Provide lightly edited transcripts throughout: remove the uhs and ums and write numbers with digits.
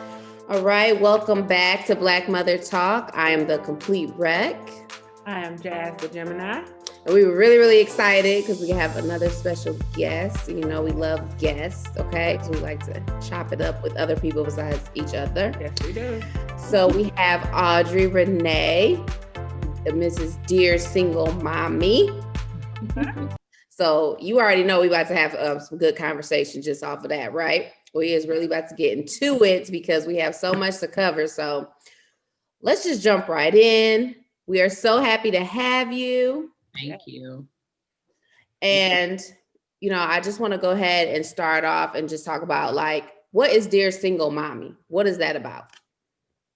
All right, welcome back to Black Mother Talk. I am the complete wreck. I am Jazz the Gemini. And we were really excited because we have another special guest. You know, we love guests, okay? So we like to chop it up with other people besides each other. Yes, we do. So we have Audrey Renee, Mrs. Dear Single Mommy. So you already know we about to have some good conversation just off of that, right? We is really about to get into it because we have so much to cover. So let's just jump right in. We are so happy to have you. Thank you. And, you know, I just want to go ahead and start off and just talk about, like, what is Dear Single Mommy? What is that about?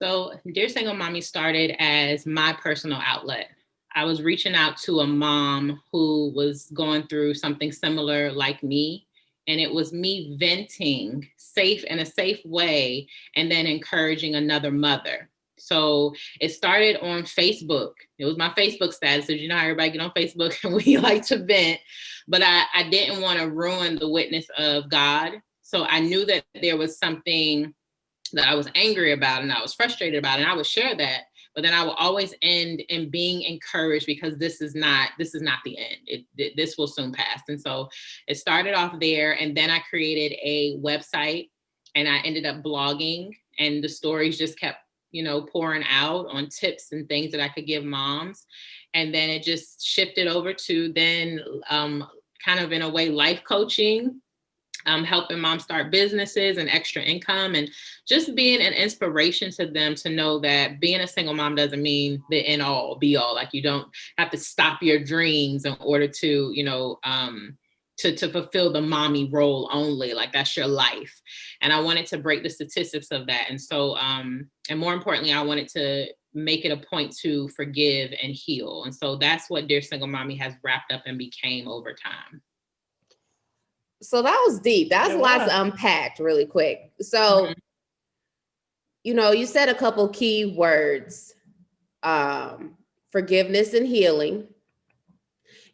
So Dear Single Mommy started as my personal outlet. I was reaching out to a mom who was going through something similar like me. And it was me venting in a safe way, and then encouraging another mother. So it started on Facebook. It was my Facebook status. So you know how everybody get on Facebook and we like to vent, but I didn't want to ruin the witness of God. So I knew that there was something that I was angry about and I was frustrated about, and I would share that. But then I will always end in being encouraged because this is not the end. This will soon pass. And so it started off there. And then I created a website and I ended up blogging, and the stories just kept, pouring out on tips and things that I could give moms. And then it just shifted over to then kind of in a way life coaching, helping moms start businesses and extra income, and just being an inspiration to them to know that being a single mom doesn't mean the end all be all. Like, you don't have to stop your dreams in order to, to fulfill the mommy role only. Like, that's your life. And I wanted to break the statistics of that. And so, and more importantly, I wanted to make it a point to forgive and heal. And so that's what Dear Single Mommy has wrapped up and became over time. So that was deep. That was a lot to unpack really quick. So, you said a couple key words, forgiveness and healing.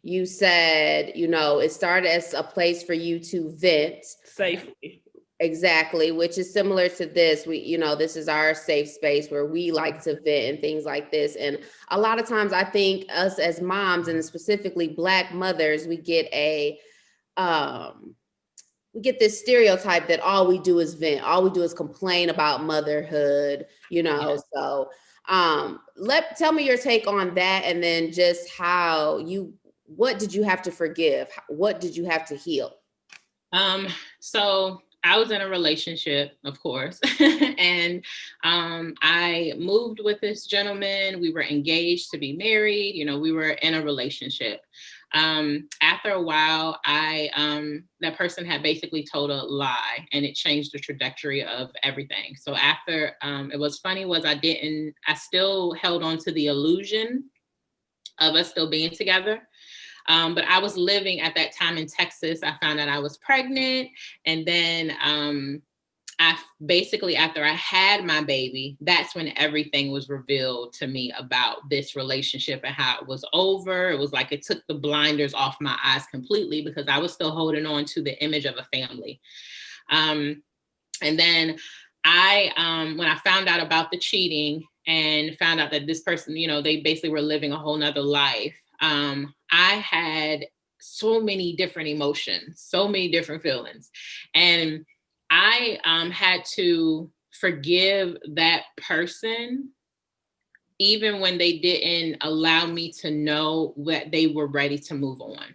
You said, it started as a place for you to vent. Safely. Exactly, which is similar to this. This is our safe space where we like to vent and things like this. And a lot of times I think us as moms, and specifically Black mothers, we get this stereotype that all we do is vent, all we do is complain about motherhood, Yeah. So tell me your take on that, and then just what did you have to forgive? What did you have to heal? So I was in a relationship, of course, and I moved with this gentleman. We were engaged to be married. We were in a relationship. After a while, that person had basically told a lie, and it changed the trajectory of everything. So after, it was funny was I still held on to the illusion of us still being together. But I was living at that time in Texas. I found out I was pregnant. And then after I had my baby, that's when everything was revealed to me about this relationship and how it was over. It was like it took the blinders off my eyes completely because I was still holding on to the image of a family. And then when I found out about the cheating and found out that this person, they basically were living a whole nother life. I had so many different emotions, so many different feelings. And I had to forgive that person, even when they didn't allow me to know that they were ready to move on.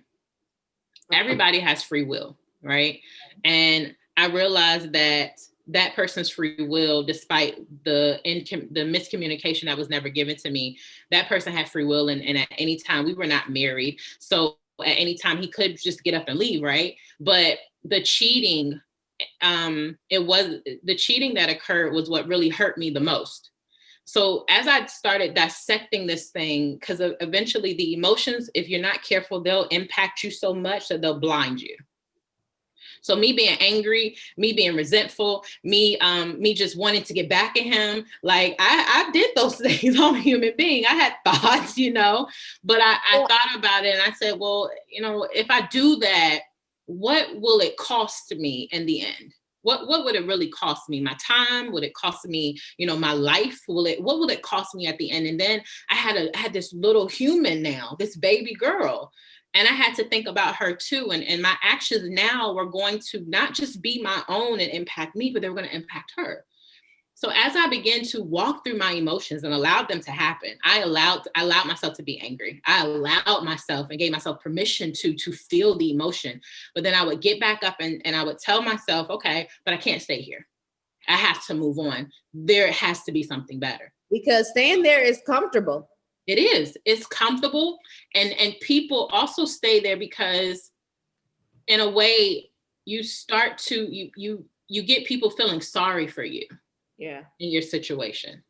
Everybody has free will, right? And I realized that person's free will, despite the miscommunication that was never given to me, that person had free will. And at any time, we were not married. So at any time he could just get up and leave, right? But the cheating, the cheating that occurred was what really hurt me the most. So as I started dissecting this thing, because eventually the emotions, if you're not careful, they'll impact you so much that they'll blind you. So me being angry, me being resentful, me just wanting to get back at him. Like I did those things. I'm a human being. I had thoughts, but I thought about it and I said, well, if I do that, what will it cost me in the end? What would it really cost me? My time? Would it cost me, my life? What will it cost me at the end? And then I had this little human now, this baby girl. And I had to think about her too. And my actions now were going to not just be my own and impact me, but they were going to impact her. So as I began to walk through my emotions and allowed them to happen, I allowed myself to be angry. I allowed myself and gave myself permission to feel the emotion. But then I would get back up and I would tell myself, okay, but I can't stay here. I have to move on. There has to be something better. Because staying there is comfortable. It is. It's comfortable. And people also stay there because in a way you start to, you get people feeling sorry for you. Yeah. In your situation.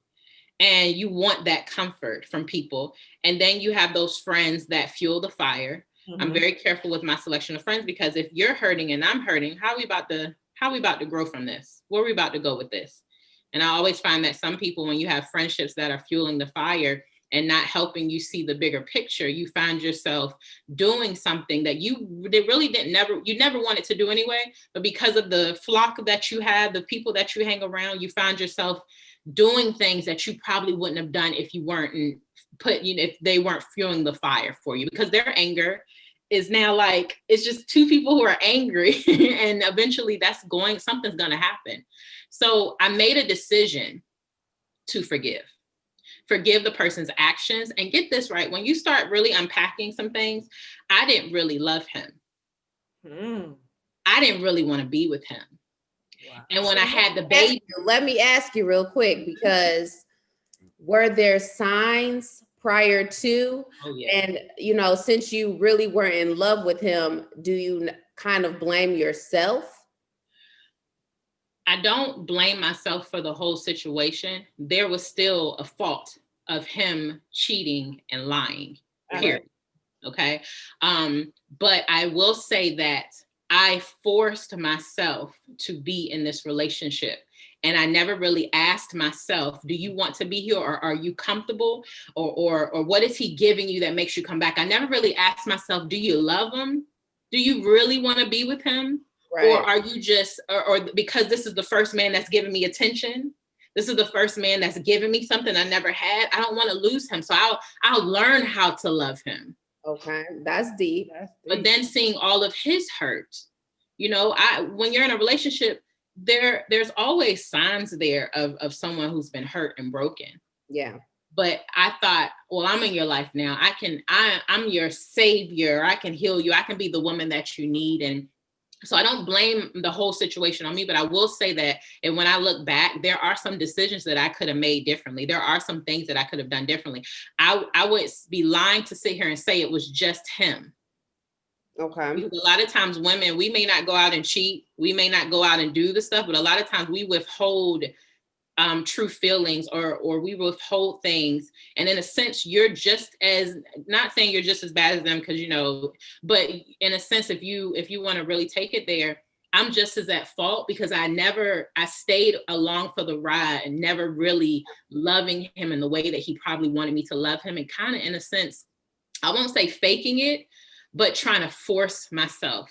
And you want that comfort from people. And then you have those friends that fuel the fire. Mm-hmm. I'm very careful with my selection of friends because if you're hurting and I'm hurting, how are we about to grow from this? Where are we about to go with this? And I always find that some people, when you have friendships that are fueling the fire and not helping you see the bigger picture, you find yourself doing something that you never wanted to do anyway, but because of the flock that you have, the people that you hang around, you find yourself doing things that you probably wouldn't have done if you weren't if they weren't fueling the fire for you, because their anger is now like, it's just two people who are angry and eventually something's going to happen. So I made a decision to forgive the person's actions. And get this right, when you start really unpacking some things, I didn't really love him. I didn't really want to be with him. Wow. And when I had the baby. Let me ask you real quick, because were there signs prior to? Oh, yeah. And, since you really weren't in love with him, do you kind of blame yourself? I don't blame myself for the whole situation. There was still a fault of him cheating and lying, period. Okay. But I will say that I forced myself to be in this relationship. And I never really asked myself, do you want to be here, or are you comfortable? Or what is he giving you that makes you come back? I never really asked myself, do you love him? Do you really want to be with him? Right. Or are you just, or because this is the first man that's giving me attention, this is the first man that's giving me something I never had, I don't want to lose him. So I'll learn how to love him. Okay, that's deep. But then seeing all of his hurt, when you're in a relationship, there's always signs there of someone who's been hurt and broken. Yeah. But I thought, well, I'm in your life now. I'm your savior. I can heal you. I can be the woman that you need. And so I don't blame the whole situation on me, but I will say that, and when I look back, there are some decisions that I could have made differently. There are some things that I could have done differently. I would be lying to sit here and say it was just him. Okay. Because a lot of times women, we may not go out and cheat. We may not go out and do the stuff, but a lot of times we withhold true feelings or we withhold things. And in a sense, you're just as, not saying you're just as bad as them, because, but in a sense, if you want to really take it there, I'm just as at fault because I stayed along for the ride and never really loving him in the way that he probably wanted me to love him. And kind of in a sense, I won't say faking it, but trying to force myself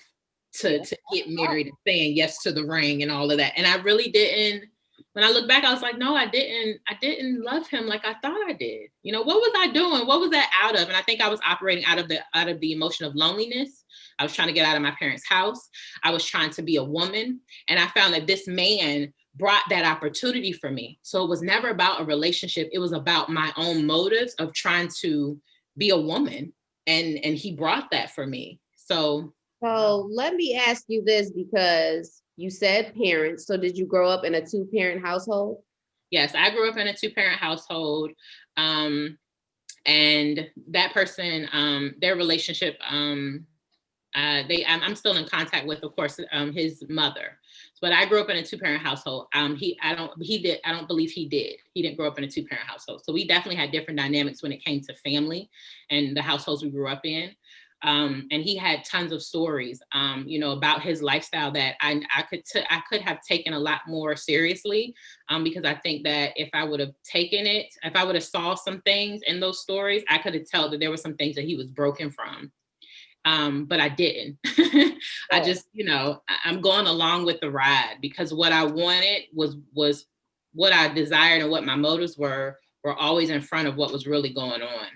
to get married and saying yes to the ring and all of that. And I really didn't. When I look back, I was like, no, I didn't love him like I thought I did. What was I doing? What was that out of? And I think I was operating out of the emotion of loneliness. I was trying to get out of my parents' house. I was trying to be a woman. And I found that this man brought that opportunity for me. So it was never about a relationship. It was about my own motives of trying to be a woman. And he brought that for me. So let me ask you this, because you said parents. So did you grow up in a 2-parent household? Yes, I grew up in a 2-parent household. And that person, their relationship, I'm still in contact with, of course, his mother. But I grew up in a 2-parent household. I don't believe he did. He didn't grow up in a 2-parent household. So we definitely had different dynamics when it came to family and the households we grew up in. And he had tons of stories, about his lifestyle that I could have taken a lot more seriously, because I think that if I would have saw some things in those stories, I could have told that there were some things that he was broken from. But I didn't. I just, I'm going along with the ride because what I wanted was what I desired, and what my motives were always in front of what was really going on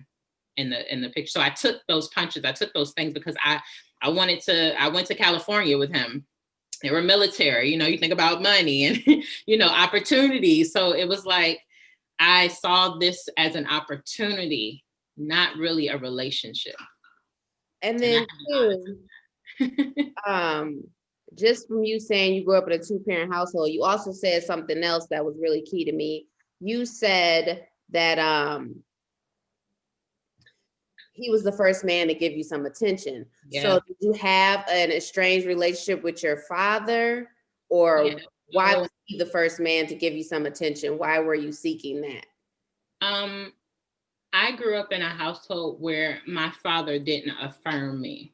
in the picture. So I took those punches, I took those things because I went to California with him. They were military, you think about money and, opportunities. So it was like, I saw this as an opportunity, not really a relationship. And then too, just from you saying you grew up in a 2-parent household, you also said something else that was really key to me. You said that he was the first man to give you some attention. Yeah. So did you have an estranged relationship with your father, or why was he the first man to give you some attention? Why were you seeking that? I grew up in a household where my father didn't affirm me.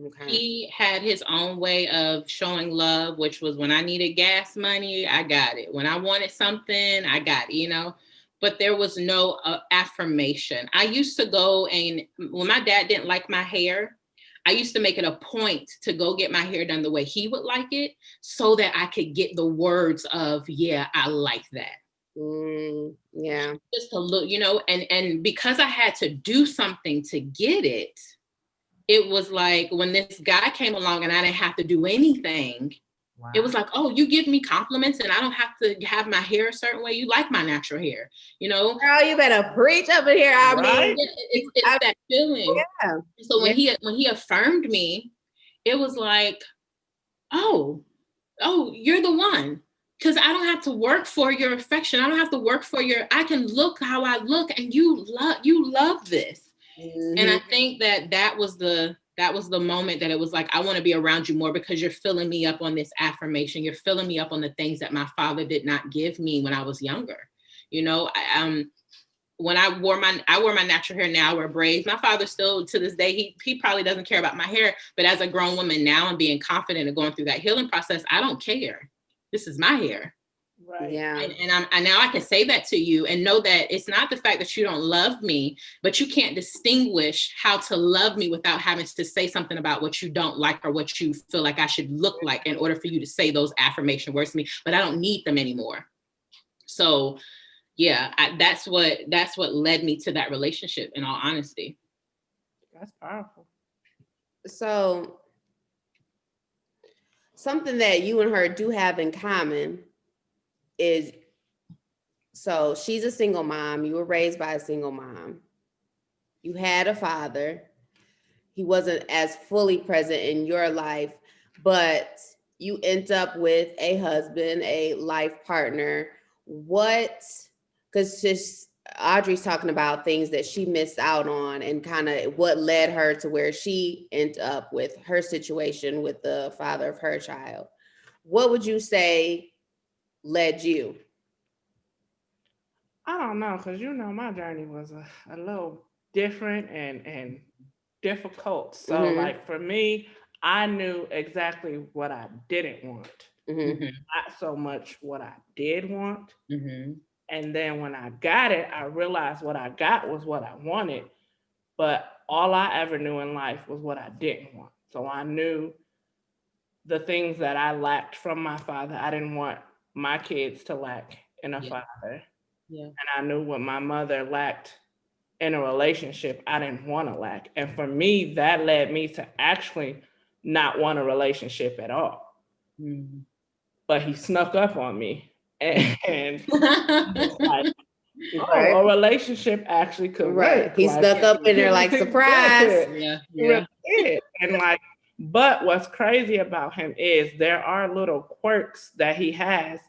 Okay. He had his own way of showing love, which was when I needed gas money, I got it. When I wanted something, I got it, but there was no affirmation. I used to go, and when my dad didn't like my hair, I used to make it a point to go get my hair done the way he would like it so that I could get the words of, yeah, I like that. Yeah. Just to look, and because I had to do something to get it, it was like when this guy came along and I didn't have to do anything. Wow. It was like, oh, you give me compliments and I don't have to have my hair a certain way. You like my natural hair, Girl, you better preach up in here. I mean, it's that feeling. Yeah. So when he affirmed me, it was like, oh, you're the one. Because I don't have to work for your affection. I don't have to work for I can look how I look, and you love this. Mm-hmm. And I think that was the moment that it was like, I want to be around you more because you're filling me up on this affirmation. You're filling me up on the things that my father did not give me when I was younger. When I wore my natural hair, now I wear braids. My father still, to this day, he probably doesn't care about my hair. But as a grown woman now and being confident and going through that healing process, I don't care. This is my hair. Right. Yeah. And now I can say that to you and know that it's not the fact that you don't love me, but you can't distinguish how to love me without having to say something about what you don't like or what you feel like I should look like in order for you to say those affirmation words to me. But I don't need them anymore. So yeah, that's what led me to that relationship, in all honesty. That's powerful. So something that you and her do have in common is, so she's a single mom. You were raised by a single mom. You had a father. He wasn't as fully present in your life, but you end up with a husband, a life partner. Because just Audrey's talking about things that she missed out on and kind of what led her to where she ended up with her situation with the father of her child. What would you say led you? I don't know, because my journey was a little different and difficult. So like for me, I knew exactly what I didn't want. Not so much what I did want. And then when I got it, I realized what I got was what I wanted. But all I ever knew in life was what I didn't want. So I knew the things that I lacked from my father, I didn't want my kids to lack in a father. Yeah. And I knew what my mother lacked in a relationship, I didn't want to lack. And for me, that led me to actually not want a relationship at all. But he snuck up on me. And like, a relationship actually could work. He snuck up in there like, surprise. Yeah. And like, but what's crazy about him is there are little quirks that he has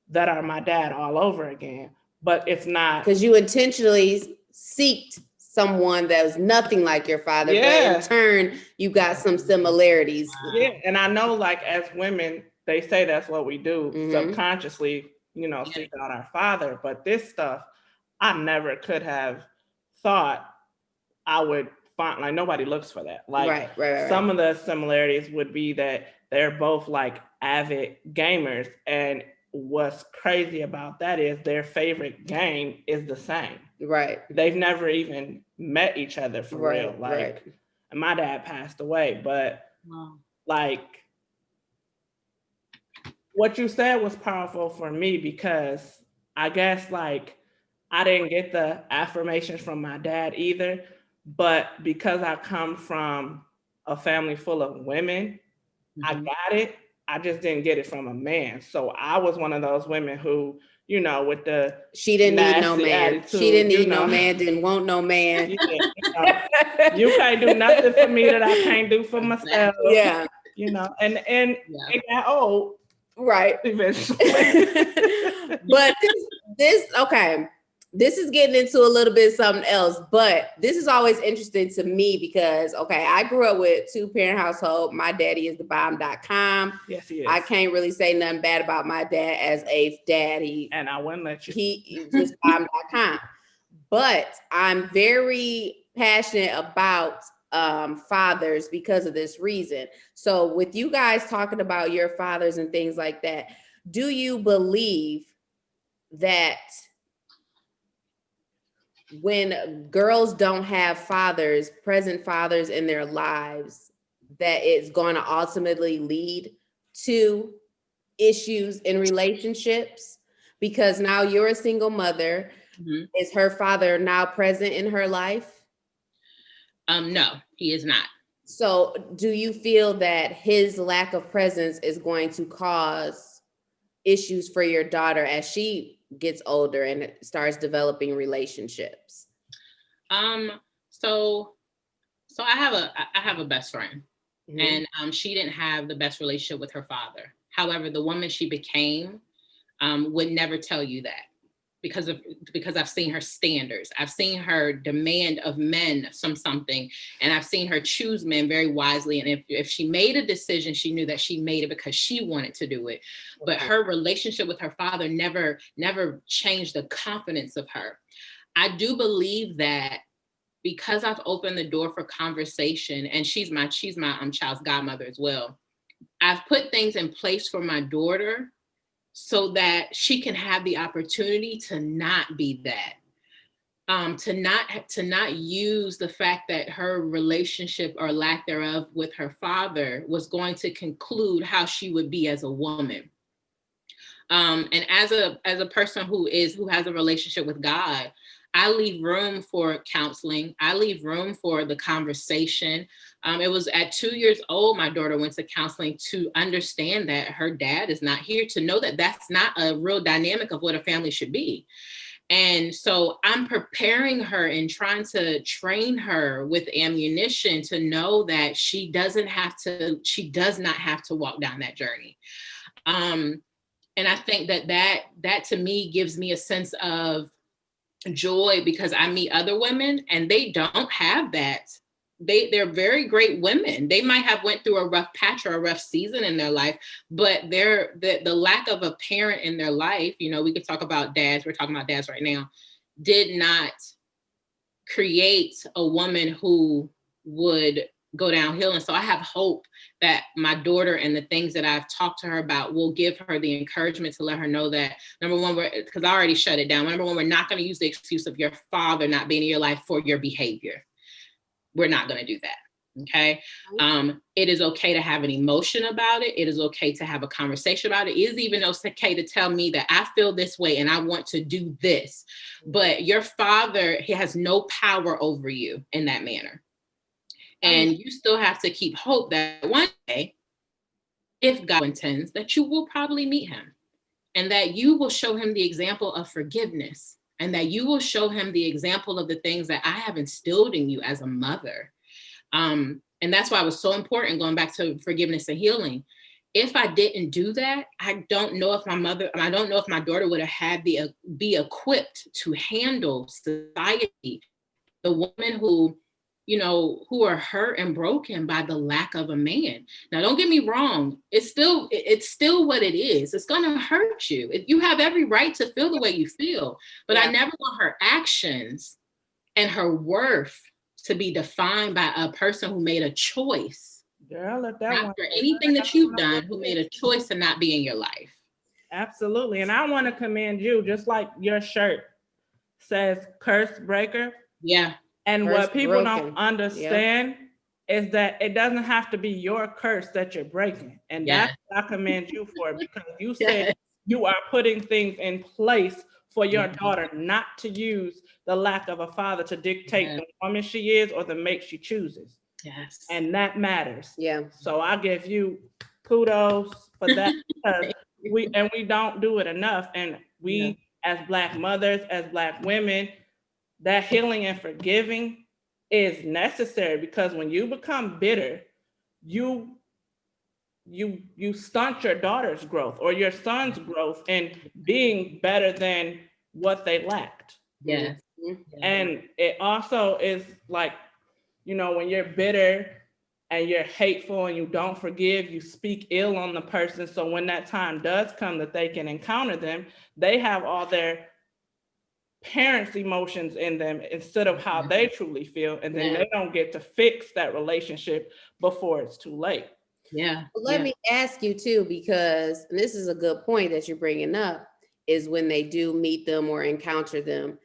that are my dad all over again. But it's not. Because you intentionally seeked someone that was nothing like your father, but in turn, you got some similarities. Yeah, and I know like as women, they say that's what we do subconsciously, seek out our father. But this stuff, I never could have thought I would find, like nobody looks for that. Like some of the similarities would be that they're both like avid gamers, and what's crazy about that is their favorite game is the same. Right. They've never even met each other for real. Like and my dad passed away. But like what you said was powerful for me, because I guess like I didn't get the affirmations from my dad either, but because I come from a family full of women, I got it. I just didn't get it from a man. So I was one of those women who, you know, with the she didn't need no nasty man. attitude, She didn't need no man, didn't want no man. You can't do nothing for me that I can't do for myself. Yeah. You know, and it got old. Right. Eventually. But this is getting into a little bit something else, but this is always interesting to me because, okay, I grew up with 2-parent household. My daddy is the bomb.com. Yes, he is. I can't really say nothing bad about my dad as a daddy. And I wouldn't let you. He just bomb.com. But I'm very passionate about fathers because of this reason. So with you guys talking about your fathers and things like that, do you believe that when girls don't have present fathers in their lives, that it's going to ultimately lead to issues in relationships? Because now you're a single mother. Is her father now present in her life? No, he is not. So do you feel that his lack of presence is going to cause issues for your daughter as she gets older and starts developing relationships? So I have a best friend, and she didn't have the best relationship with her father. However, the woman she became would never tell you that, because I've seen her standards. I've seen her demand of men something, and I've seen her choose men very wisely. And if she made a decision, she knew that she made it because she wanted to do it. But her relationship with her father never changed the confidence of her. I do believe that because I've opened the door for conversation, and she's my child's godmother as well, I've put things in place for my daughter so that she can have the opportunity to not be that, to not use the fact that her relationship or lack thereof with her father was going to conclude how she would be as a woman. And as a person who has a relationship with God, I leave room for counseling. I leave room for the conversation. It was at 2 years old, my daughter went to counseling to understand that her dad is not here, to know that that's not a real dynamic of what a family should be. And so I'm preparing her and trying to train her with ammunition to know that she does not have to walk down that journey. And I think that to me gives me a sense of joy, because I meet other women and they don't have that. They're very great women. They might have went through a rough patch or a rough season in their life, but the lack of a parent in their life, we could talk about dads, we're talking about dads right now, did not create a woman who would go downhill. And so I have hope that my daughter and the things that I've talked to her about will give her the encouragement to let her know that, number one, because I already shut it down. Number one, we're not going to use the excuse of your father not being in your life for your behavior. We're not going to do that. Okay. It is okay to have an emotion about it. It is okay to have a conversation about it. It is even okay to tell me that I feel this way and I want to do this, but your father, he has no power over you in that manner. And you still have to keep hope that one day, if God intends, that you will probably meet him, and that you will show him the example of forgiveness, and that you will show him the example of the things that I have instilled in you as a mother. And that's why it was so important, going back to forgiveness and healing. If I didn't do that, I don't know if my daughter would have had be equipped to handle society, the woman who are hurt and broken by the lack of a man. Now, don't get me wrong. It's still what it is. It's going to hurt you. You have every right to feel the way you feel, but I never want her actions and her worth to be defined by a person who made a choice. Girl, let that not for anything that you've done, who made a choice to not be in your life. Absolutely. And I want to commend you, just like your shirt says curse breaker. Yeah. And Curse what people broken. don't understand is that it doesn't have to be your curse that you're breaking. And that's what I commend you for, because you said you are putting things in place for your daughter not to use the lack of a father to dictate the woman she is or the mate she chooses. Yes. And that matters. Yeah. So I give you kudos for that, because we don't do it enough. And we, as Black mothers, as Black women, that healing and forgiving is necessary, because when you become bitter, you stunt your daughter's growth or your son's growth in being better than what they lacked. Yes. And it also is like, you know, when you're bitter and you're hateful and you don't forgive, you speak ill on the person. So when that time does come that they can encounter them, they have all their parents' emotions in them instead of how they truly feel. And then they don't get to fix that relationship before it's too late. Yeah. Let me ask you too, because this is a good point that you're bringing up, is when they do meet them or encounter them,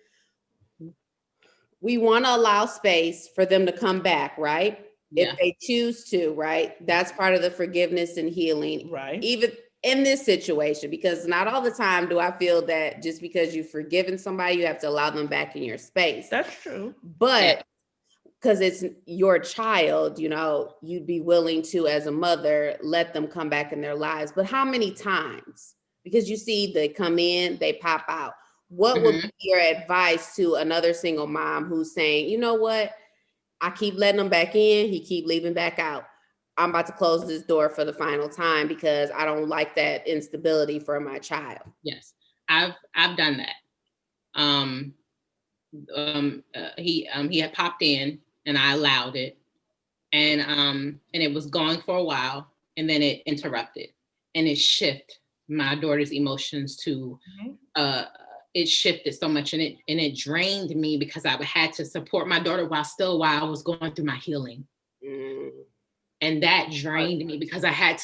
we want to allow space for them to come back, right? Yeah. If they choose to, right? That's part of the forgiveness and healing. Right. Even in this situation, because not all the time do I feel that just because you've forgiven somebody, you have to allow them back in your space. That's true. But because it's your child, you know, you'd be willing to, as a mother, let them come back in their lives. But how many times? Because you see, they come in, they pop out. What would be your advice to another single mom who's saying, you know what, I keep letting him back in, he keep leaving back out. I'm about to close this door for the final time because I don't like that instability for my child. Yes, I've done that. He had popped in and I allowed it, and it was going for a while, and then it interrupted, and it shifted my daughter's emotions to it shifted so much, and it drained me because I had to support my daughter while I was going through my healing. And that drained me because I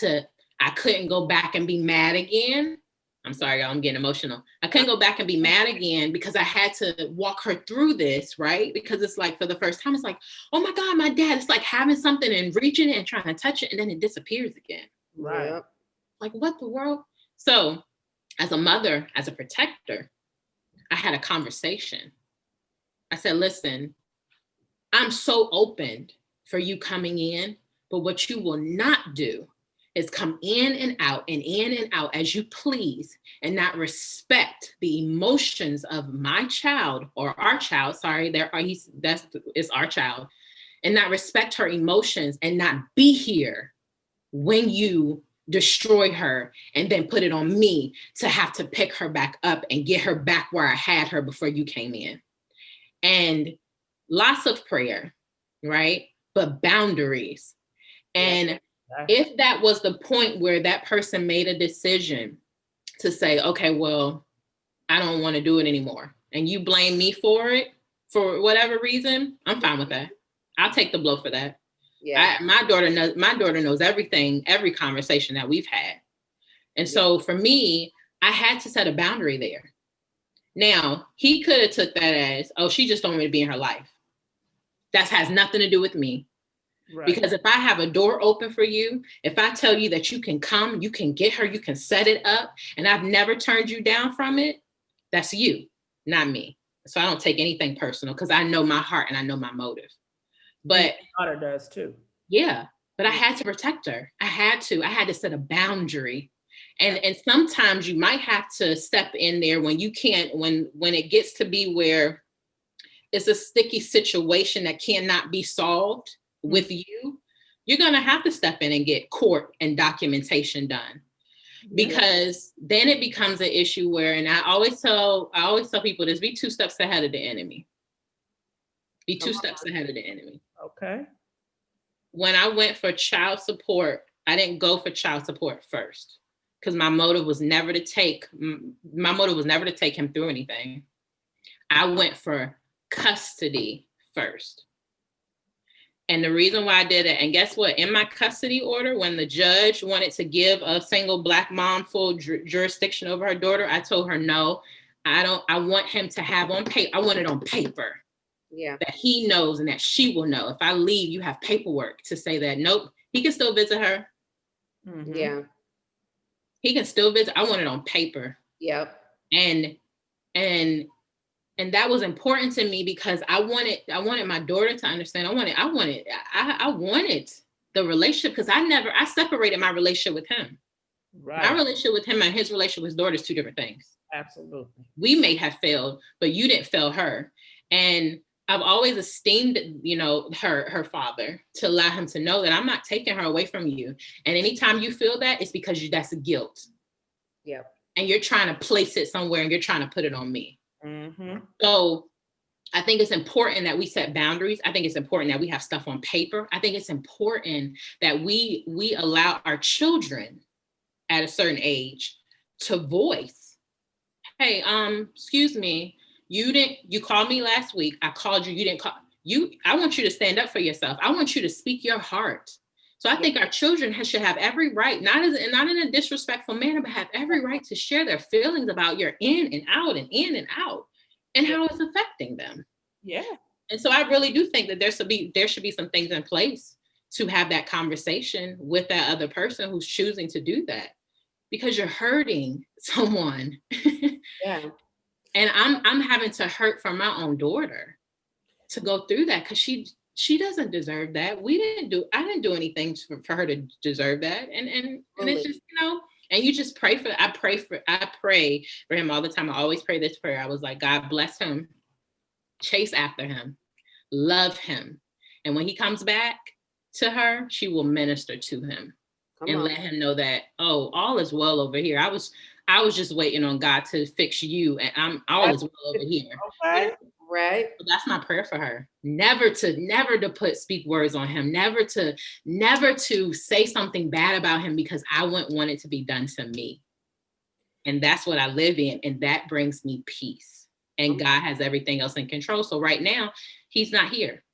couldn't go back and be mad again. I'm sorry, y'all, I'm getting emotional. I couldn't go back and be mad again because I had to walk her through this, right? Because it's like, for the first time, it's like, oh my God, my dad, it's like having something and reaching it and trying to touch it, and then it disappears again. Right. Like, what the world? So as a mother, as a protector, I had a conversation. I said, listen, I'm so open for you coming in, but what you will not do is come in and out as you please and not respect the emotions of my child or our child. Sorry, it's our child, and not respect her emotions and not be here when you destroy her and then put it on me to have to pick her back up and get her back where I had her before you came in. And lots of prayer, right? But boundaries. And if that was the point where that person made a decision to say, okay, well, I don't want to do it anymore, and you blame me for it for whatever reason, I'm fine with that. I'll take the blow for that. Yeah. My daughter knows everything, every conversation that we've had. And so for me, I had to set a boundary there. Now, he could have took that as, oh, she just don't want me to be in her life. That has nothing to do with me. Right. Because if I have a door open for you, if I tell you that you can come, you can get her, you can set it up, and I've never turned you down from it, that's you, not me. So I don't take anything personal because I know my heart and I know my motive. But my daughter does too. Yeah, but I had to protect her. I had to set a boundary. And sometimes you might have to step in there when you can't, when it gets to be where it's a sticky situation that cannot be solved with you, you're going to have to step in and get court and documentation done. Because then it becomes an issue where, and I always tell people this, be 2 steps ahead of the enemy. Be 2 steps ahead of the enemy. Okay. When I went for child support, I didn't go for child support first because my motive was never to take him through anything. I went for custody first. And the reason why I did it, and guess what? In my custody order, when the judge wanted to give a single Black mom full jurisdiction over her daughter, I told her, no, I want him to have on paper. I want it on paper. Yeah. That he knows and that she will know. If I leave, you have paperwork to say that, nope, he can still visit her. Mm-hmm. Yeah. He can still visit. I want it on paper. Yep. And that was important to me because I wanted my daughter to understand. I wanted the relationship, because I separated my relationship with him. Right. My relationship with him and his relationship with his daughter is two different things. Absolutely. We may have failed, but you didn't fail her. And I've always esteemed, her father, to allow him to know that I'm not taking her away from you. And anytime you feel that, it's because that's a guilt. Yep. And you're trying to place it somewhere and you're trying to put it on me. Mm-hmm. So I think it's important that we set boundaries. I think it's important that we have stuff on paper. I think it's important that we allow our children at a certain age to voice, hey, excuse me, you called me last week. I called you, you didn't call you. I want you to stand up for yourself. I want you to speak your heart. So I think our children should have every right, not in a disrespectful manner, but have every right to share their feelings about your in and out and how it's affecting them. Yeah. And so I really do think that there should be some things in place to have that conversation with that other person who's choosing to do that, because you're hurting someone. Yeah. And I'm having to hurt for my own daughter to go through that, because she doesn't deserve that. I didn't do anything for her to deserve that. And it's just, and you just I pray for him all the time. I always pray this prayer. I was like, God bless him, chase after him, love him. And when he comes back to her, she will minister to him and let him know that, oh, all is well over here. I was just waiting on God to fix you, and all is well over here. Okay. Right. So that's my prayer for her. Never to speak words on him. Never to say something bad about him, because I wouldn't want it to be done to me. And that's what I live in, and that brings me peace. And God has everything else in control. So right now, he's not here.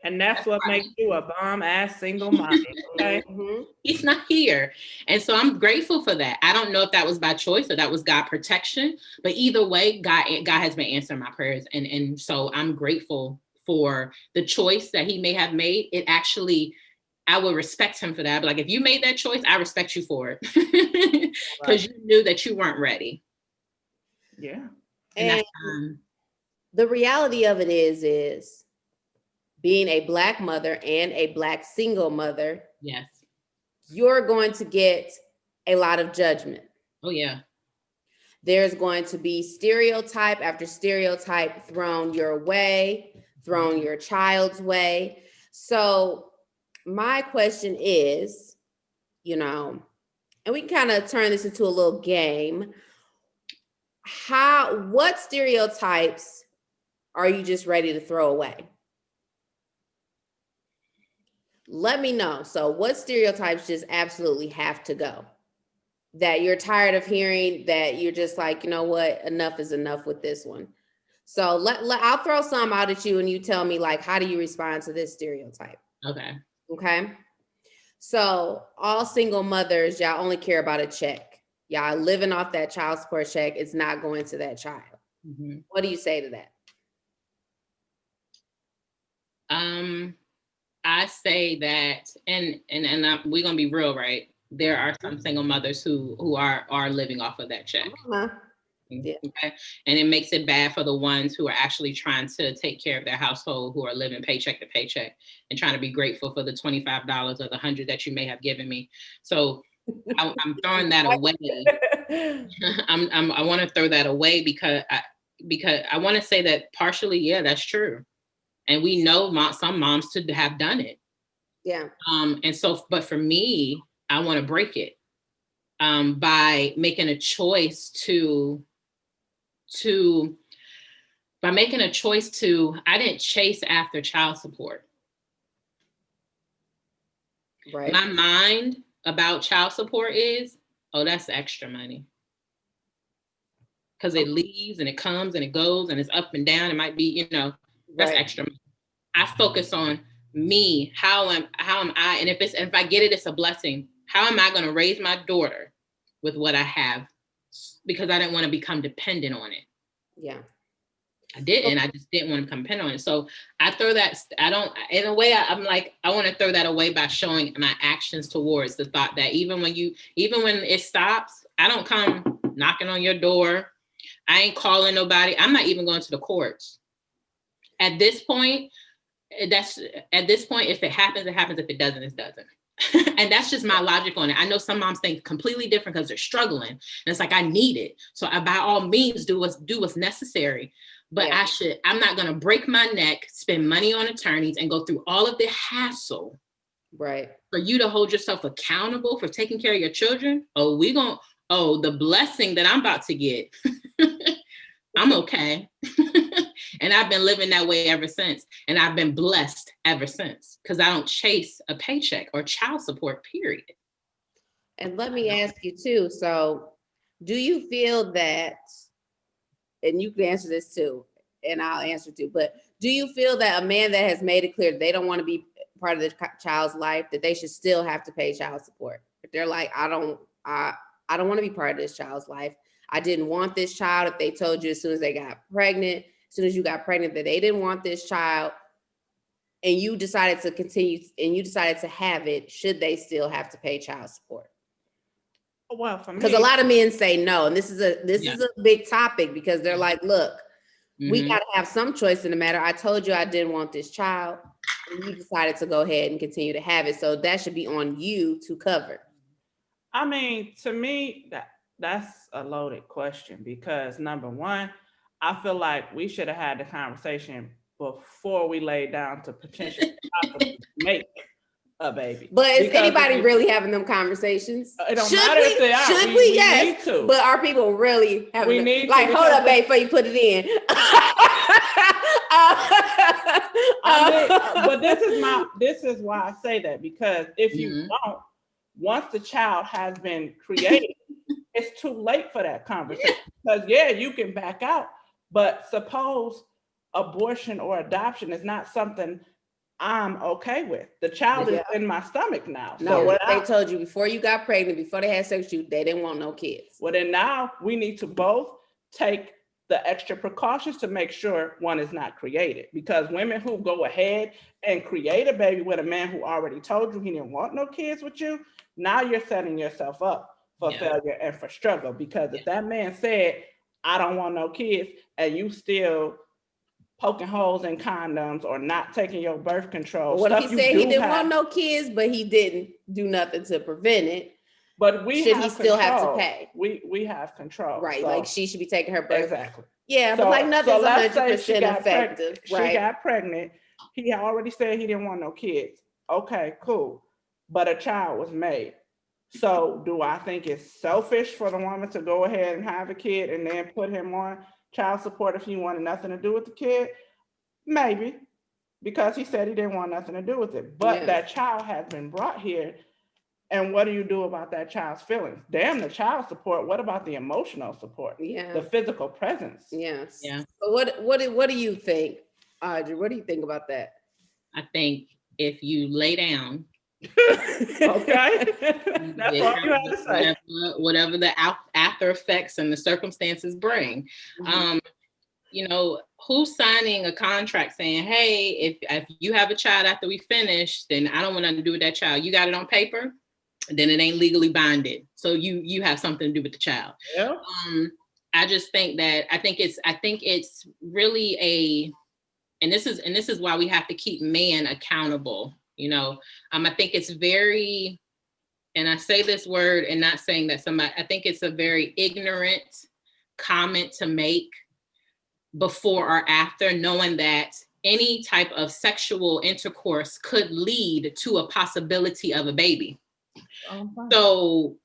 And that's what makes you a bomb-ass single mom. Okay. Mm-hmm. He's not here. And so I'm grateful for that. I don't know if that was by choice or that was God protection, but either way, God has been answering my prayers. And so I'm grateful for the choice that he may have made. It actually, I would respect him for that. But like, if you made that choice, I respect you for it, because you knew that you weren't ready. Yeah. And the reality of it is being a Black mother and a Black single mother, yes, you're going to get a lot of judgment. Oh, yeah. There's going to be stereotype after stereotype thrown your way, thrown your child's way. So my question is, and we can kind of turn this into a little game. What stereotypes are you just ready to throw away? Let me know. So what stereotypes just absolutely have to go, that you're tired of hearing, that you're just like, you know what, enough is enough with this one. So I'll throw some out at you and you tell me, like, how do you respond to this stereotype? Okay. So all single mothers, y'all only care about a check. Y'all living off that child support check. It's not going to that child. Mm-hmm. What do you say to that? I say that, and we're gonna be real, right? There are some single mothers who are living off of that check. Yeah. Okay. And it makes it bad for the ones who are actually trying to take care of their household, who are living paycheck to paycheck and trying to be grateful for the $25 or the $100 that you may have given me. So I'm throwing that away. I want to throw that away because I want to say that partially, yeah, that's true. And we know some moms to have done it. Yeah. And so, but for me, I want to break it by making a choice I didn't chase after child support. Right. My mind about child support is, oh, that's extra money. Because it leaves and it comes and it goes and it's up and down. It might be, that's extra money. I focus on me. How am I? And if I get it, it's a blessing. How am I going to raise my daughter with what I have? Because I didn't want to become dependent on it. Yeah. I didn't. I just didn't want to become dependent on it. So I throw that. I don't. In a way, I'm like, I want to throw that away by showing my actions towards the thought that even when it stops, I don't come knocking on your door. I ain't calling nobody. I'm not even going to the courts. At this point, if it happens, it happens. If it doesn't, it doesn't. And that's just my logic on it. I know some moms think completely different because they're struggling. And it's like, I need it. So I, by all means, do what's necessary. But I'm not going to break my neck, spend money on attorneys, and go through all of the hassle. Right. For you to hold yourself accountable for taking care of your children. The blessing that I'm about to get. I'm okay. And I've been living that way ever since. And I've been blessed ever since because I don't chase a paycheck or child support, period. And let me ask you too. So do you feel that, and you can answer this too, and I'll answer too, but do you feel that a man that has made it clear that they don't want to be part of the child's life, that they should still have to pay child support? If they're like, I don't want to be part of this child's life. I didn't want this child. If they told you as soon as they got pregnant, as soon as you got pregnant, that they didn't want this child, and you decided to continue and you decided to have it, should they still have to pay child support? Well, for me, because a lot of men say no, and this is a big topic because they're like, look, we got to have some choice in the matter. I told you I didn't want this child, and you decided to go ahead and continue to have it, so that should be on you to cover. I mean, to me, that's a loaded question because number one, I feel like we should have had the conversation before we laid down to potentially make a baby. But is anybody really having them conversations? It don't matter if they are. Should we? Yes. Need to. But are people really having we need like, to, hold up, babe, before you put it in. But this is why I say that, because if you don't, once the child has been created, it's too late for that conversation. Because you can back out, but suppose abortion or adoption is not something I'm okay with. The child is in my stomach now. No, so they told you before you got pregnant, before they had sex with you, they didn't want no kids. Well, then now we need to both take the extra precautions to make sure one is not created. Because women who go ahead and create a baby with a man who already told you he didn't want no kids with you, now you're setting yourself up for failure and for struggle. Because if that man said, I don't want no kids, and you still poking holes in condoms or not taking your birth control. What if he said he didn't want no kids, but he didn't do nothing to prevent it? But should he still have to pay? We have control. Right, so, like she should be taking her birth. Exactly. Yeah, but like nothing's 100% effective. She got pregnant. He already said he didn't want no kids. Okay, cool. But a child was made. So do I think it's selfish for the woman to go ahead and have a kid and then put him on child support if he wanted nothing to do with the kid? Maybe, because he said he didn't want nothing to do with it. But that child has been brought here, and what do you do about that child's feelings? Damn the child support. What about the emotional support? Yeah, the physical presence. Yes. Yeah. So what do you think, Audrey? What do you think about that? I think if you lay down. Okay. That's all you have to say. Whatever the after effects and the circumstances bring. Who's signing a contract saying, hey, if you have a child after we finish, then I don't want nothing to do with that child. You got it on paper, then it ain't legally binded. So you have something to do with the child. Yeah. I just think that I think it's really and this is why we have to keep men accountable. I think it's very, and I say this word and not saying that I think it's a very ignorant comment to make before or after, knowing that any type of sexual intercourse could lead to a possibility of a baby. So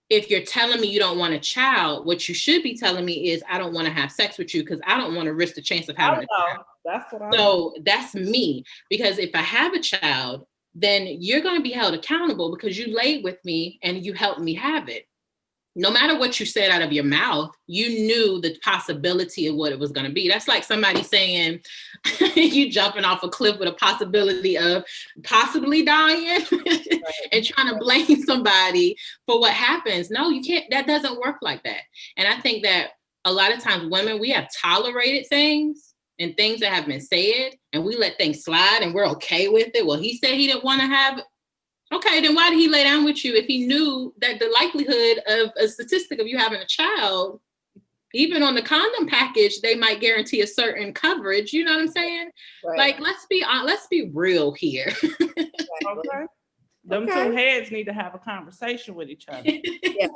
if you're telling me you don't want a child, what you should be telling me is, I don't want to have sex with you because I don't want to risk the chance of having a child. That's what that's me. Because if I have a child, then you're going to be held accountable because you laid with me and you helped me have it. No matter what you said out of your mouth, you knew the possibility of what it was going to be. That's like somebody saying you jumping off a cliff with a possibility of possibly dying and trying to blame somebody for what happens. No, you can't. That doesn't work like that. And I think that a lot of times women, we have tolerated things and things that have been said, and we let things slide and we're okay with it. Well, he said he didn't want to have. Okay, then why did he lay down with you if he knew that the likelihood of a statistic of you having a child, even on the condom package, they might guarantee a certain coverage. You know what I'm saying? Right. Like, let's be real here. Okay. Them two heads need to have a conversation with each other. Yeah.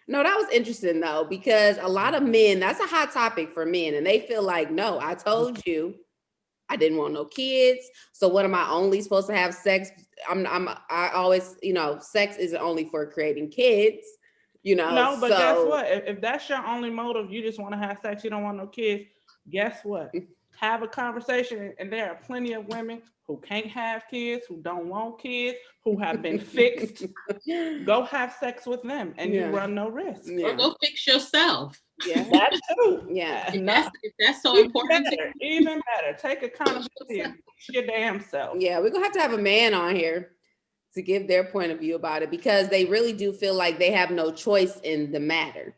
No, that was interesting though, because a lot of men, that's a hot topic for men, and they feel like, no, I told you I didn't want no kids. So what am I only supposed to have sex? I always, sex isn't only for creating kids, No, but guess what? If that's your only motive, you just want to have sex, you don't want no kids. Guess what? Have a conversation, and there are plenty of women who can't have kids, who don't want kids, who have been fixed. Go have sex with them, and you run no risk. Yeah. Or go fix yourself. Yeah, that too. Yeah, if that's so important. Even better. Take accountability and fix your damn self. Yeah, we're gonna have a man on here to give their point of view about it, because they really do feel like they have no choice in the matter.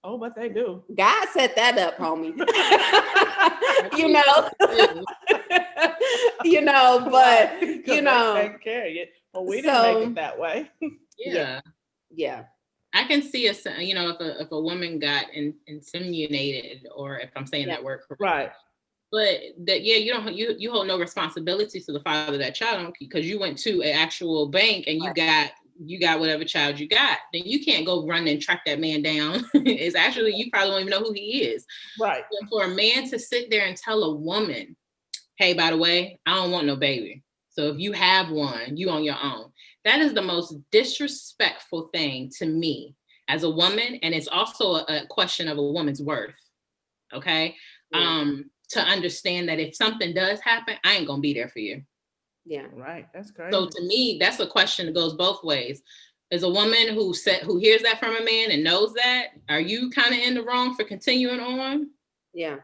Oh, but they do. God set that up, homie. But take care of you. Well, we didn't make it that way. Yeah. I can see if a woman got inseminated, or if I'm saying that word correctly. Right. But that, you hold no responsibility to the father of that child, because you went to an actual bank and you got whatever child you got. Then you can't go run and track that man down. It's actually, you probably don't even know who he is. Right. But for a man to sit there and tell a woman, hey, by the way, I don't want no baby. So if you have one, you on your own. That is the most disrespectful thing to me as a woman. And it's also a question of a woman's worth. Okay. Yeah. To understand that if something does happen, I ain't gonna be there for you. Yeah. Right. That's crazy. So to me, that's a question that goes both ways. As a woman who hears that from a man and knows that, are you kind of in the wrong for continuing on? Yeah.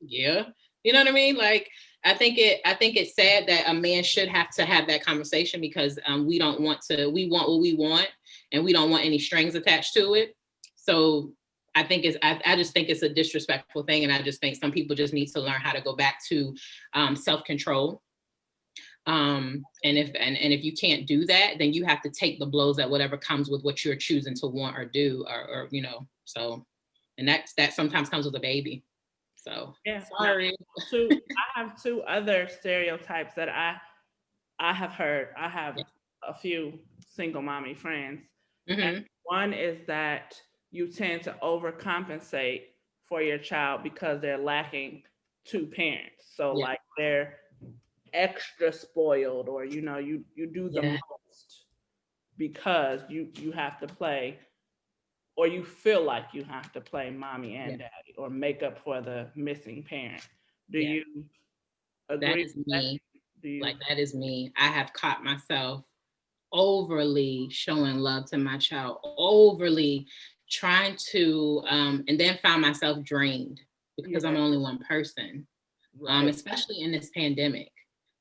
Yeah. You know what I mean? Like, I think it's sad that a man should have to have that conversation, because we want what we want, and we don't want any strings attached to it. So I just think it's a disrespectful thing. And I just think some people just need to learn how to go back to self-control. And if you can't do that, then you have to take the blows at whatever comes with what you're choosing to want or do, or so, and that sometimes comes with a baby. So yeah, sorry. I have two other stereotypes that I have heard. I have a few single mommy friends. Mm-hmm. And one is that you tend to overcompensate for your child because they're lacking two parents. So like they're extra spoiled, or you do the most because you have to play, or you feel like you have to play mommy and daddy, or make up for the missing parent. Do you agree? That is me. That is me. I have caught myself overly showing love to my child, overly trying to, and then found myself drained because I'm only one person, especially in this pandemic.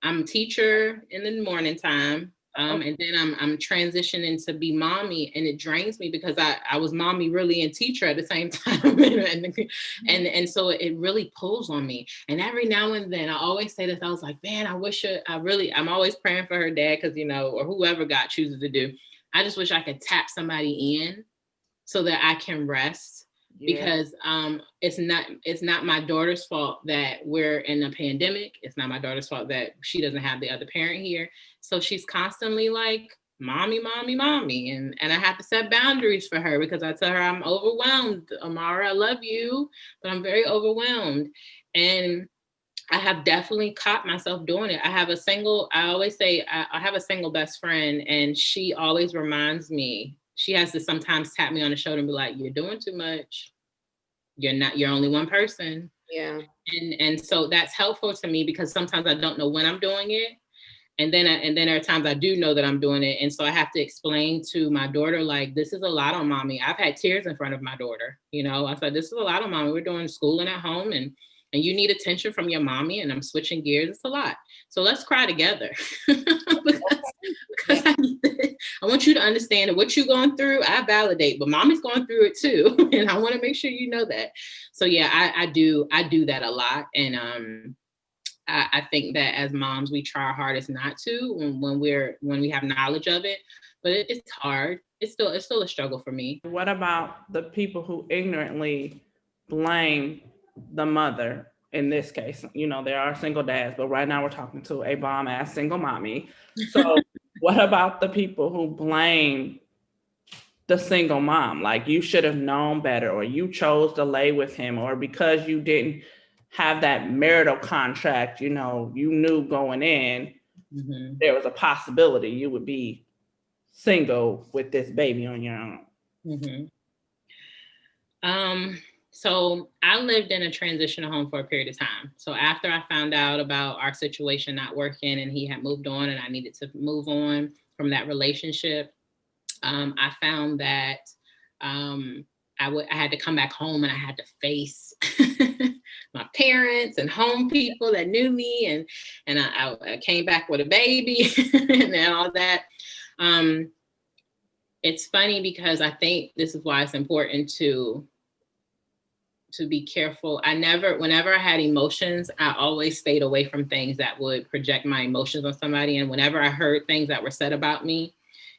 I'm a teacher in the morning time. And then I'm transitioning to be mommy, and it drains me because I was mommy really and teacher at the same time. and so it really pulls on me. And every now and then I always say this, I was like, man, I'm always praying for her dad, because, or whoever God chooses to do. I just wish I could tap somebody in so that I can rest. Because it's not my daughter's fault that we're in a pandemic. It's not my daughter's fault that she doesn't have the other parent here. So she's constantly like, mommy, mommy, mommy. And I have to set boundaries for her, because I tell her I'm overwhelmed. Amara, I love you, but I'm very overwhelmed. And I have definitely caught myself doing it. I always say I have a single best friend, and she always reminds me. She has to sometimes tap me on the shoulder and be like, you're doing too much. You're only one person. Yeah. And so that's helpful to me, because sometimes I don't know when I'm doing it. And then there are times I do know that I'm doing it. And so I have to explain to my daughter, like, this is a lot on mommy. I've had tears in front of my daughter. I said, this is a lot on mommy. We're doing schooling at home, and you need attention from your mommy, and I'm switching gears. It's a lot. So let's cry together. because I want you to understand that what you're going through, I validate, but mommy's going through it too. And I want to make sure you know that. So yeah, I do that a lot. And I think that as moms, we try our hardest not to when we have knowledge of it, but it's hard. It's still a struggle for me. What about the people who ignorantly blame the mother? In this case, there are single dads, but right now we're talking to a bomb-ass single mommy. So what about the people who blame the single mom? Like, you should have known better, or you chose to lay with him, or because you didn't have that marital contract, you knew going in, there was a possibility you would be single with this baby on your own. So I lived in a transitional home for a period of time. So after I found out about our situation not working and he had moved on and I needed to move on from that relationship, I found that I had to come back home and I had to face my parents and home people that knew me, and I came back with a baby and all that. It's funny because I think this is why it's important to be careful. Whenever I had emotions, I always stayed away from things that would project my emotions on somebody. And whenever I heard things that were said about me,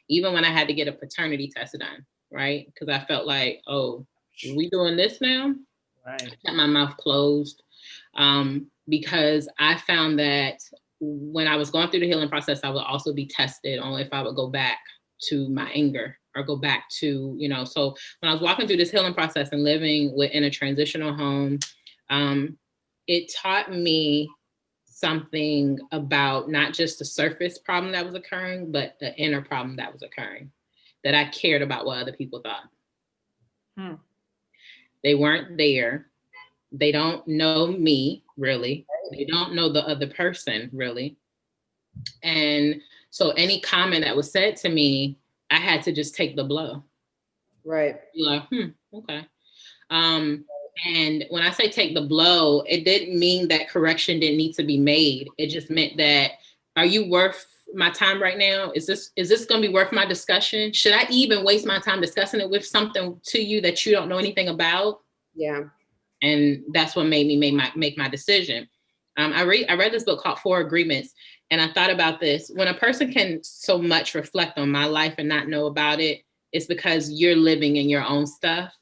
even when I had to get a paternity test done, right? Because I felt like, oh, are we doing this now? Right. I kept my mouth closed because I found that when I was going through the healing process, I would also be tested on if I would go back to my anger or go back to, so when I was walking through this healing process and living in a transitional home, it taught me something about not just the surface problem that was occurring, but the inner problem that was occurring, that I cared about what other people thought. They weren't there. They don't know me, really. They don't know the other person, really. And so any comment that was said to me, I had to just take the blow. Right. Like, okay. And when I say take the blow, it didn't mean that correction didn't need to be made. It just meant that, are you worth my time right now? Is this going to be worth my discussion? Should I even waste my time discussing it with something to you that you don't know anything about? Yeah. And that's what made me make my decision. I read this book called 4 Agreements, and I thought about this. When a person can so much reflect on my life and not know about it, it's because you're living in your own stuff.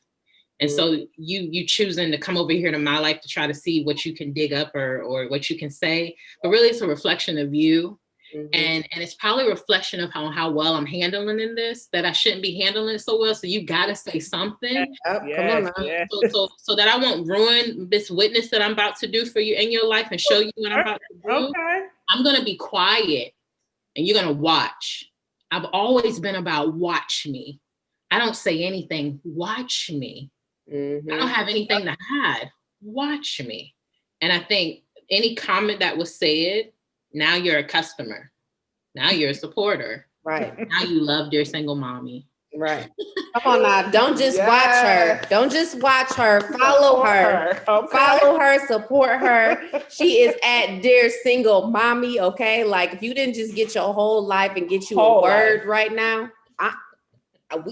And so you choosing to come over here to my life to try to see what you can dig up or what you can say, but really it's a reflection of you. And it's probably a reflection of how well I'm handling in this, that I shouldn't be handling it so well. So you got to say something. Come on now. Yeah. So that I won't ruin this witness that I'm about to do for you in your life and show you what I'm about to do. Okay. I'm going to be quiet and you're going to watch. I've always been about watch me. I don't say anything. Watch me. I don't have anything to hide. Watch me. And I think any comment that was said, now you're a customer. Now you're a supporter. Right. Now you love Dear Single Mommy. Right. Come on now. Don't just watch her. Don't just watch her. Follow her. Okay. Follow her. Support her. She is at Dear Single Mommy. Okay. Like, if you didn't just get your whole life and get you a word right now,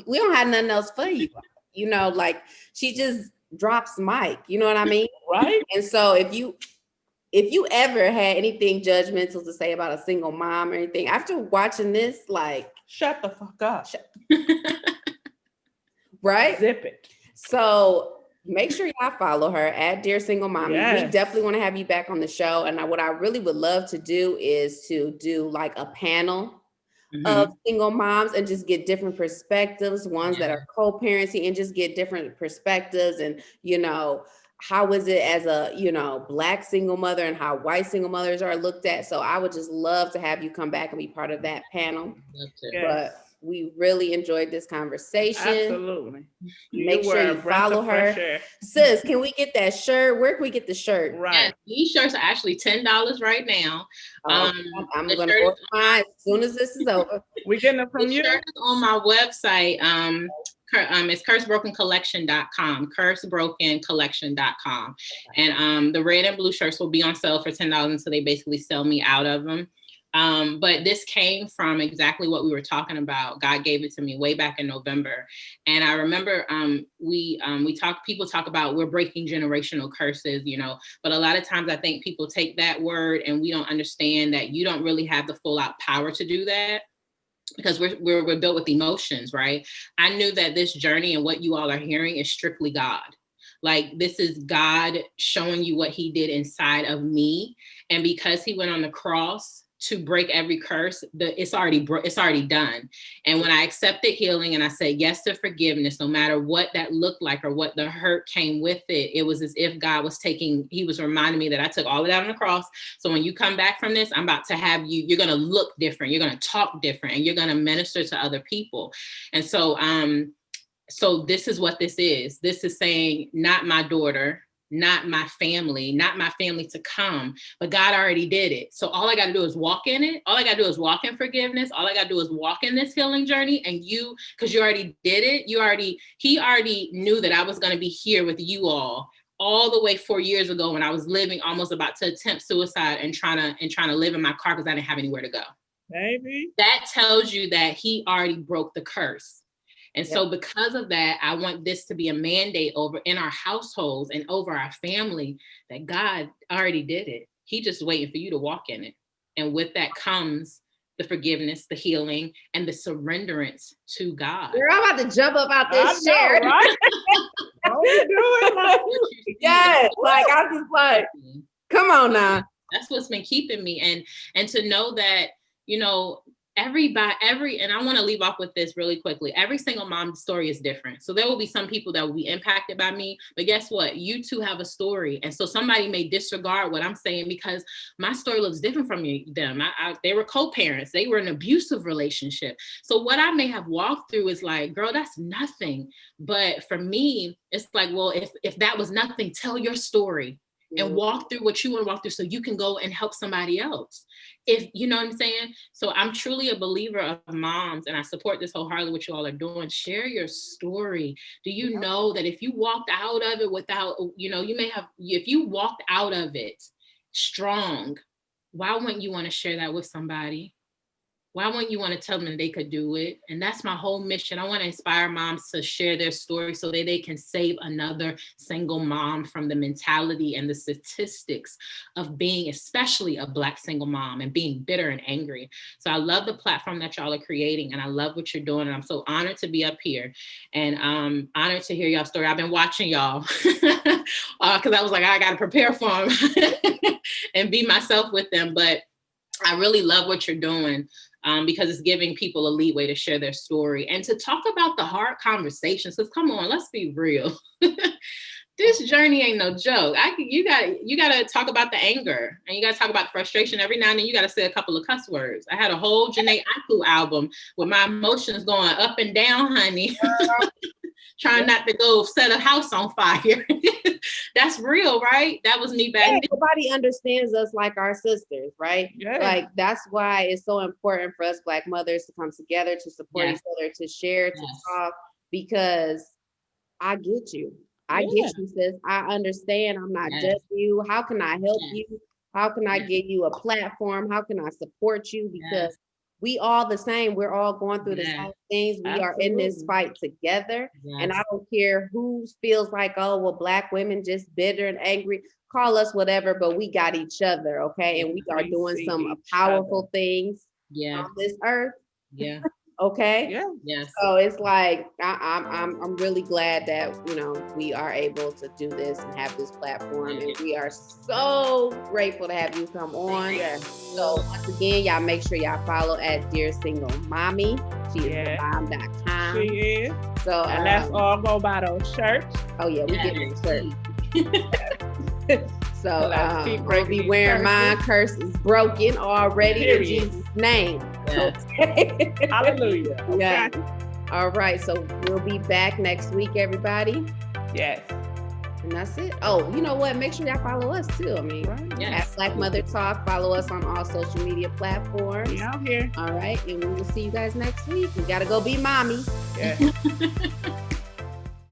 we don't have nothing else for you. Like, she just drops mic. You know what I mean? Right. And so if you ever had anything judgmental to say about a single mom or anything, after watching this, like, shut the fuck up. Right? Zip it. So make sure y'all follow her at Dear Single Mommy. Yes. We definitely want to have you back on the show. And what I really would love to do is to do like a panel of single moms and just get different perspectives, ones that are co-parenting, and just get different perspectives. And, how is it as a, Black single mother and how white single mothers are looked at. So I would just love to have you come back and be part of that panel. Yes. But we really enjoyed this conversation. Absolutely. Make sure you follow her. Sis, can we get that shirt? Where can we get the shirt? Right. Yeah, these shirts are actually $10 right now. I'm going to order mine as soon as this is over. We're getting it from you. Shirt is on my website. It's cursebrokencollection.com, cursebrokencollection.com. And the red and blue shirts will be on sale for $10 until they basically sell me out of them. But this came from exactly what we were talking about. God gave it to me way back in November. And I remember people talk about we're breaking generational curses, but a lot of times I think people take that word and we don't understand that you don't really have the full out power to do that, because we're built with emotions, right? I knew that this journey and what you all are hearing is strictly God. Like, this is God showing you what he did inside of me. And because he went on the cross to break every curse, it's already done. And when I accepted healing and I said yes to forgiveness, no matter what that looked like or what the hurt came with it, it was as if God he was reminding me that I took all of that on the cross. So when you come back from this, I'm about to have you're going to look different. You're going to talk different, and you're going to minister to other people. And so, so this is what this is. This is saying, not my daughter, not my family to come, but God already did it. So all I got to do is walk in it. All I got to do is walk in forgiveness. All I got to do is walk in this healing journey. And because you already did it, he already knew that I was going to be here with you all the way 4 years ago, when I was living, almost about to attempt suicide and trying to live in my car because I didn't have anywhere to go. Baby. That tells you that he already broke the curse. And so because of that, I want this to be a mandate over in our households and over our family, that God already did it. He just waiting for you to walk in it. And with that comes the forgiveness, the healing, and the surrenderance to God. Girl, I'm about to jump up out this chair. Right? What you doing? Like, yes, like I'm just like, come on now. That's what's been keeping me. And to know that, and I want to leave off with this really quickly. Every single mom's story is different. So there will be some people that will be impacted by me, but guess what? You too have a story. And so somebody may disregard what I'm saying because my story looks different from them. They were co-parents. They were in an abusive relationship. So what I may have walked through is like, girl, that's nothing. But for me, it's like, well, if that was nothing, tell your story. And walk through what you want to walk through so you can go and help somebody else. If you know what I'm saying? So I'm truly a believer of moms, and I support this wholeheartedly, what you all are doing. Share your story. Do you know that if you walked out of it without, if you walked out of it strong, why wouldn't you want to share that with somebody? Why wouldn't you want to tell them they could do it? And that's my whole mission. I want to inspire moms to share their story so that they can save another single mom from the mentality and the statistics of being, especially a Black single mom, and being bitter and angry. So I love the platform that y'all are creating, and I love what you're doing. And I'm so honored to be up here, and honored to hear y'all's story. I've been watching y'all because I was like, I got to prepare for them and be myself with them. But I really love what you're doing. Because it's giving people a leeway to share their story and to talk about the hard conversations. Because come on, let's be real. This journey ain't no joke. You gotta talk about the anger, and you gotta talk about frustration. Every now and then you gotta say a couple of cuss words. I had a whole Janae Aiko album with my emotions going up and down, honey. Trying not to go set a house on fire. That's real, right? That was me back then. Nobody understands us like our sisters, right? Yeah. Like, that's why it's so important for us Black mothers to come together, to support each other, to share, to talk, because I get you. I get you, sis. I understand. I'm not judging you. How can I help you? How can I give you a platform? How can I support you? Because we all the same. We're all going through the same things. We are in this fight together. And I don't care who feels like, oh, well, Black women just bitter and angry. Call us whatever, but we got each other, okay? And we are doing some powerful things on this earth. Yeah. Okay. Yeah. Yes. So it's like I'm really glad that we are able to do this and have this platform, and we are so grateful to have you come on. So once again, y'all make sure y'all follow at Dear Single Mommy. She is mom.com. She is. So and let's all go buy those shirts. Oh yeah, we get those shirts. So we'll be wearing mine. Curse is broken already in Jesus' name. Yes. Okay. Hallelujah. Okay. Yeah. All right. So we'll be back next week, everybody. Yes. And that's it. Oh, you know what? Make sure y'all follow us too. I mean, at Black Mother Talk, follow us on all social media platforms. We out here. All right. And we will see you guys next week. We got to go be mommy. Yeah.